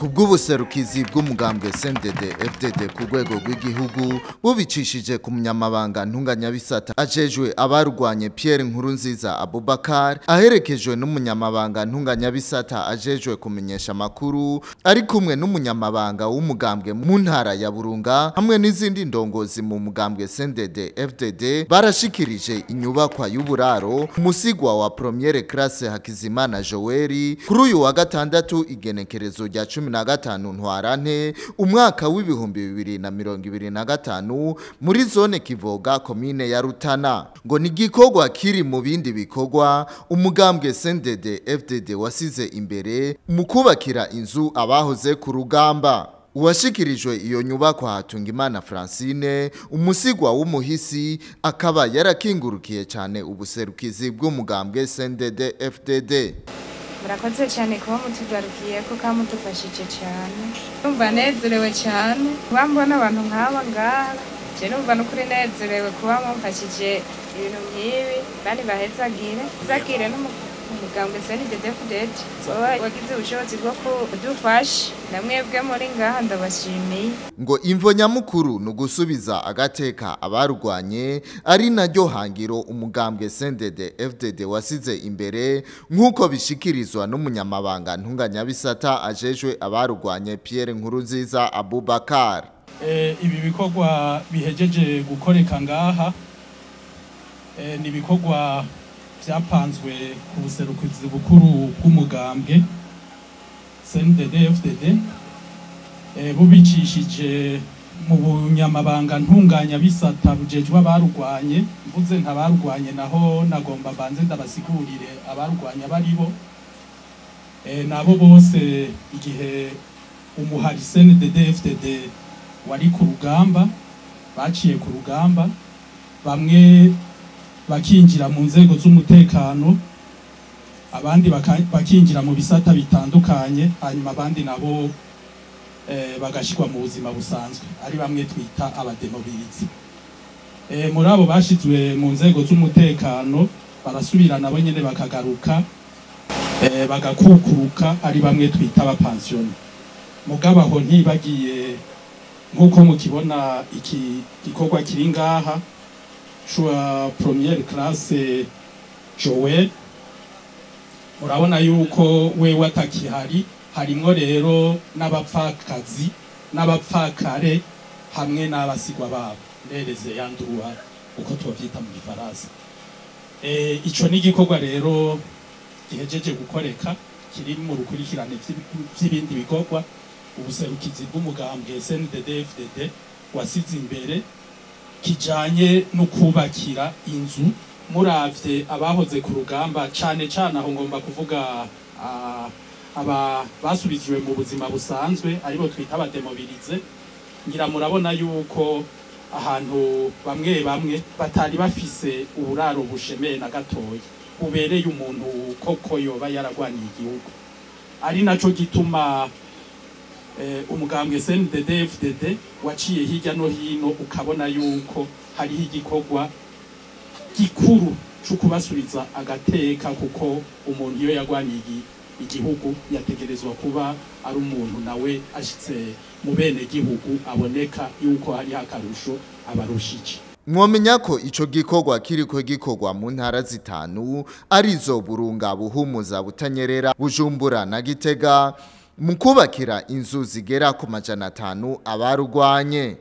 Kubw'ubuserukizi bw'umugambwe CNDD-FDD ku rwego rw'igihugu bubicishije ku munyamabanga ntunganyabisata ajejwe abarugwanye Pierre Nkurunziza Abubakar aherekejwe n'umunyamabanga ntunganyabisata ajejwe kumenyesha amakuru ari kumwe n'umunyamabanga w'umugambwe mu ntara ya Burunga hamwe n'izindi ndongozi mu mugambwe CNDD-FDD barashikirije inyubakwa y'uburaro umusigwa wa première classe Hakizimana Joel kuri uyu wa gatandatu igenekerezo rya 15 ntwarante umwaka w'ibihumbi 2025 muri zone Kivoga komine ya Rutana ngo ni gikorwa kiri mu bindi bikorwa umugambwe CNDD-FDD wasize imbere mu kubakira inzu abahoze ku rugamba. Uwashikirijwe iyo nyubakwa Hatungimana Francine umusigwa w'umuhisi akaba yarakingurukiye cyane ubuserukizi bw'umugambwe CNDD-FDD. Murakoze cyane kuba mutugarukiye ko kamudufashije cyane. Numva nezerewe cyane kuba mbona abantu nk'aba ngaha. Je numva no kuri nezerewe kuba mumfashije ibintu nk'ibi bani bahezagire n'umugambwe CNDD-FDD. Wagize ubushobozi bwo kudufasha namwebwe muri ngaha ndabashimiye. Ngo imvo nyamukuru no gusubiza agateka abarugwanye ari naryo hangiro umugambwe CNDD-FDD wasize imbere nk'uko bishikirizwa n'umunyamabanga ntunganyabisata ajejwe abarugwanye Pierre Nkurunziza Abubakar. Ibi bikorwa bihejeje gukoreka ngaha ni bikorwa vyapanzwe ku buserukizi bukuru bw'umugambwe CNDD-FDD bubicishije mu bunyamabanga ntunganyabisata bujejwe abarugwanye. Mvuze ntabarugwanye naho nagomba banze ndabasigurire abarugwanye baribo nabo bose igihe umuhari CNDD-FDD wari ku rugamba baciye ku rugamba bamwe bakinjira mu nzego z'umutekano abandi bakinjira mu bisata bitandukanye hanyuma abandi nabo bagashikwa mu buzima busanzwe ari bamwe twita abademobilizi. Muri abo bashizwe mu nzego z'umutekano barasubira nabo nyene bakagaruka bagakukuruka ari bamwe twita abapensioni. Mugabo aho ntibagiye nkuko mukibona iki gikorwa kiri ngaha shwa première classe Joel murabona yuko we watakihari harimwo rero n'abapfakazi n'abapfakare hamwe n'abasigwa babo ndereze yanduwa uko tubavyita mu Gifaransa. Ico ni gikorwa rero gihejeje gukoreka kiri mu rukurikirane vy'ibindi bikorwa ubuserukizi bw'umugambwe CNDD-FDD wasize imbere kijanye no kubakira inzu. Muravye abahoze ku rugamba cane aho ngomba kuvuga aba basubizwe mu buzima busanzwe aribo twita abademobilize. Ngira murabona yuko ahantu bamwe batari bafise uburaro bushemeye na gatoya bubereye umuntu koko yoba yaragwaniye igihugu. Ari naco gituma umugambwe CNDD-FDD waciye hirya no hino ukabona yuko hari igikorwa gikuru cyo kubasubiza agateka kuko umuntu iyo yagwaniye igihugu yategerezwa kuba ari umuntu nawe ashitse mu bene gihugu aboneka yuko hari akarusho abarushije. Mwomenya ko ico gikorwa kiriko gikorwa mu ntara zitanu arizo Burunga, Buhumuza, Butanyerera, Bujumbura na Gitega mu kubakira inzu zigera ku 500 abarugwanye.